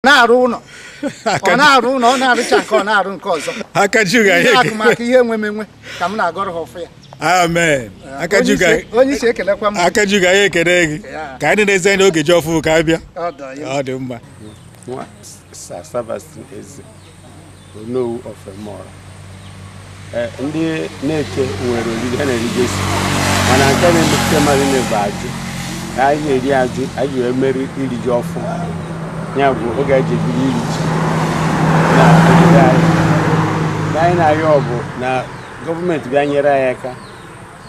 Na-arụ ụlọ na-arụcha nke ọ na-arụ nke ọzọ. Akụmakụ ihe enwe ka m na-agọrọ ha ọfụ ya. Amen. Onye isi ekelekwa m. Akajuga ya ekele gị. Ka anyị na-eze n'oge ji ọfụ ka abịa. Ọ dị mma. Sebastian Eze, Onowu of EMEORA. Ndị NEKE nwere oriri ha na-erige isi. Mana nke na-emepụta mmadụ na-ebu ajụ. Anyị na-eri ajụ, anyị wee meri iri ji ọfụ. Ya bụ oge eji ebiri iri ji. Anyị na-arịọ bụ na gọọmenti bịa nyere anyị aka.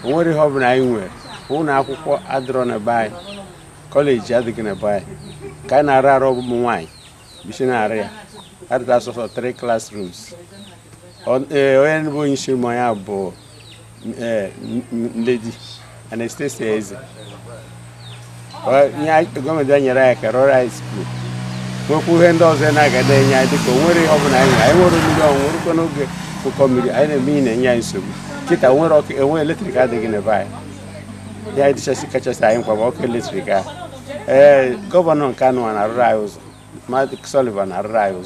O nwere ihe ọ bụla anyị nwere. Ụlọ akwụkwọ adịrọ na be anyị. Kọleji adịghị na be anyị. Ka anyị na-arụ arụ ụmụ nwaanyị. Missionary, I had also 3 classrooms. Onye bụ onye isi ụmụ ya bụ Lady Anastasia Eze. Gọọmenti nyere anyị ka rụọ high school. Nwekwa ihe ndị ọzọ na-agada enye anyị dịka o nwere ihe ọ bụla anyị nwere. Anyị nwere mmiri ọnwụ nwerukwa n'oge ụkọ mmiri anyị na-eme ihe na-enye anyị nsogbu. Kịta enwe eletrik adịghị n'ebe anyị. Ya dịchasị kachasị anyị mkpa bụ ọkụ eletrik ahụ. Gọvanọ nke anụ na-arụrụ anyị ụzọ. Mmadụ Sullivan na-arụrụ anyị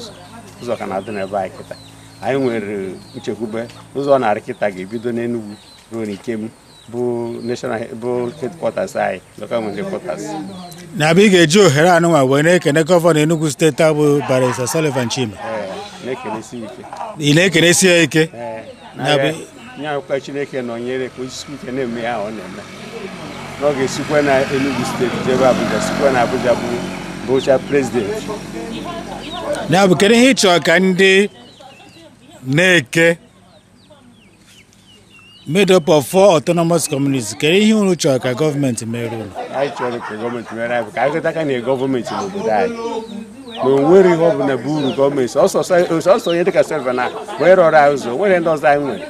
ụzọ ka na-adị n'ebe anyị kịta. Anyị nwere nchekwube ụzọ narị kịta ga-ebido n'Enugu ruo n'Ikem bụ national bụ headquarters anyị, local headquarters. Na-abịa ị ga-eji ohere anụnwa wee na-ekene gọvanọ Enugu steeti bụ Barrister Sullivan Chima. Na-ekenesi ike. Ị na-ekenesi ya ike? Nye akwụkwọ Chineke nọnyere ka o jisi ike na-eme ya ọ na-eme. N'oge sikwa na Enugu steeti jebe Abuja, sikwa na Abuja bụcha president. Ya bụ kedu ihe ị chọrọ ka ndị NEKE made up of 4 autonomous communities, kedu ihe unu chọrọ ka gọọmenti mere unu? Anyị chọrọ ka gọọmenti mere anyị ka anyị gụta ka na gọọmenti n'obodo anyị. Na o nwere ihe ọ bụla bụ uru gọọmenti ọsọ onye dịka Silva na wee rọrọ anyị ụzọ nwere ndị ọzọ anyị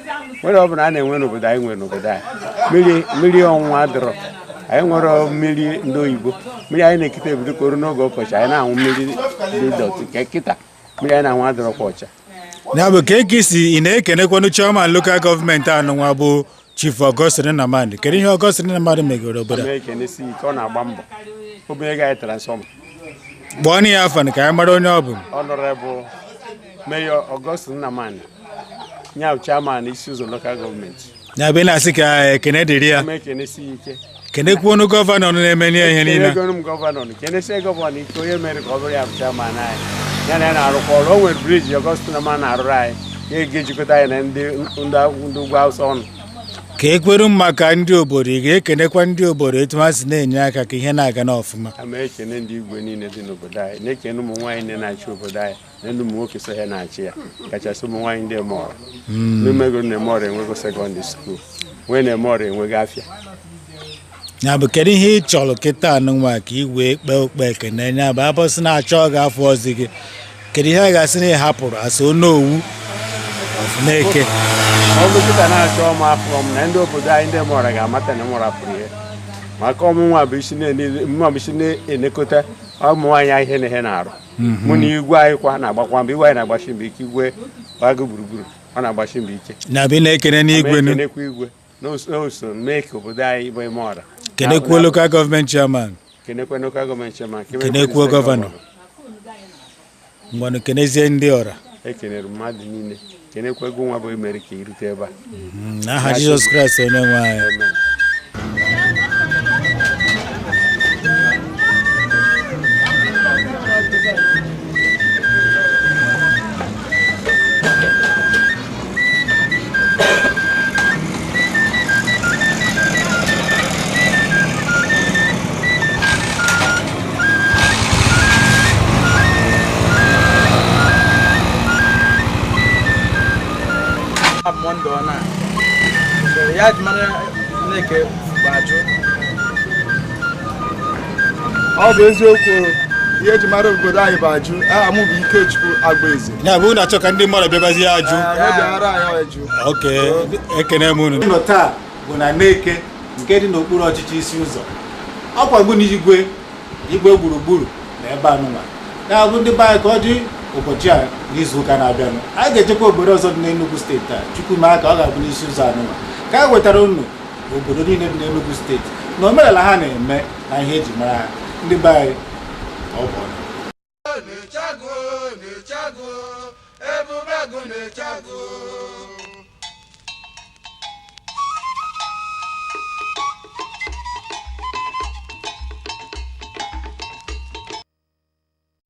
nwere ọ bụla a na-enwe n'obodo anyị nwere n'obodo anyị. Mmiri ọnwụnwa adịrọ. Anyị nwere mmiri ndị oyibo. Mmiri anyị na-ekite ebido koru n'oge ọkọchị anyị na-anwụ mmiri dị dọtị nke kịta mmiri anyị na-anwụ adịrọkwa ọcha. Ya bụ ka eke si ị na-ekenekwanụ chairman local gọọmenti anụnwa bụ Chief Augustine Nnamdi. Kedu ihe Augustine Nnamdi megoro obodo a? Na-ekenesi ike ọ na-agba mbọ. Obere ga anyị transfọma. Gbọọ ya afọ ka anyị mara onye ọ bụ. Honorable Mayor Augustine Nnamdi. Nya chairman ISIUZO local gọọmenti. Ya bụ na-asị ka ekene dịrị ya. Na-ekenesi ike. Kenekwuonu gọvanọ na-eme ihe niile. Kenekwuonu gọvanọ. Kenesi gọvanọ ike onye mere ka ọ bụrụ ya bụ chairman anyị. Ya na na-arụkwa ọrụ. O nwere briji Augustine Nnamdi na-arụrụ anyị. Ya ga-ejikọta anyị na ndị ugwu Hausa ọnụ. Ka ekweru maka ndị obodo, ị ga-ekenekwa ndị obodo etu ha si na-enye aka ka ihe na-aga n'ọfụma. Ama ekene ndị igwe niile dị n'obodo anyị. Na-ekene ụmụ nwaanyị na-achị obodo anyị na ndị ụmụ nwoke so ha na-achị ya. Kachasị ụmụ nwaanyị ndị EMEORA. Ndị megoro na EMEORA enwego secondary school. Nwee na EMEORA enwego afịa. Ya bụ kedu ihe ị chọrọ kịta anụnwa ka ị wee kpee okpe ekene ya bụ abọsị na-achọ gị afọ ọzọ gị. Kedu ihe a ga-asị na ị hapụrụ asị Onowu of NEKE? Ọ bụ kịta na-achọ m afọ m na ndị obodo anyị ndị EMEORA ga-amata na EMEORA pụrụ ihe. Maka ọmụnwa bụ isi na-enekọta ụmụ nwaanyị anyị ihe na ihe na-arụ. Mụ na igwe anyị kwa na-agbakwa mbọ, igwe anyị na-agbachi mbọ ike, igwe agụ gburugburu ọ na-agbachi mbọ ike. Na-abịa na-ekene n'igwe nụ. Kenekwa igwe n'oso mee ka obodo anyị bụ EMEORA. Kenekwuo local government chairman. Kenekwa local government chairman. Kenekwuo gọvanọ. Ngwanụ kenezie ndị ọra. Ekenere mmadụ niile. Kenekwa ego nwa bụ emere ka irute ebe a. N'aha Jizọs Kraịst onye nwe anyị. Ya jimara NEKE gbaju. Ọ bụ eziokwu ihe eji mara obodo anyị bụ ajụ. Aha m bụ Ikechukwu Agbaeze. Ya bụ na-achọ ka ndị mmadụ bịabazie ajụ. Okay, ekene m unu. Nọ taa bụ na NEKE nke dị n'okpuru ọchịchị ISIUZO. Ọkwa na igwe gburugburu na ebe anụnwa. Ya bụ ndị be anyị ka ọ dị ụbọchị a n'izu ụka na-abịanụ. Anyị ga-echekwa obodo ọzọ dị n'Enugu steeti a. Chukwu mee ka ọ ga-abụ n'ISIUZO anụnwa. Ka a wetara unu obodo niile dị n'Enugu steeti na omenala ha na-eme na ihe eji mara ha ndị be anyị ọ bụ n'Ochago, ebube agụ n'Ochago.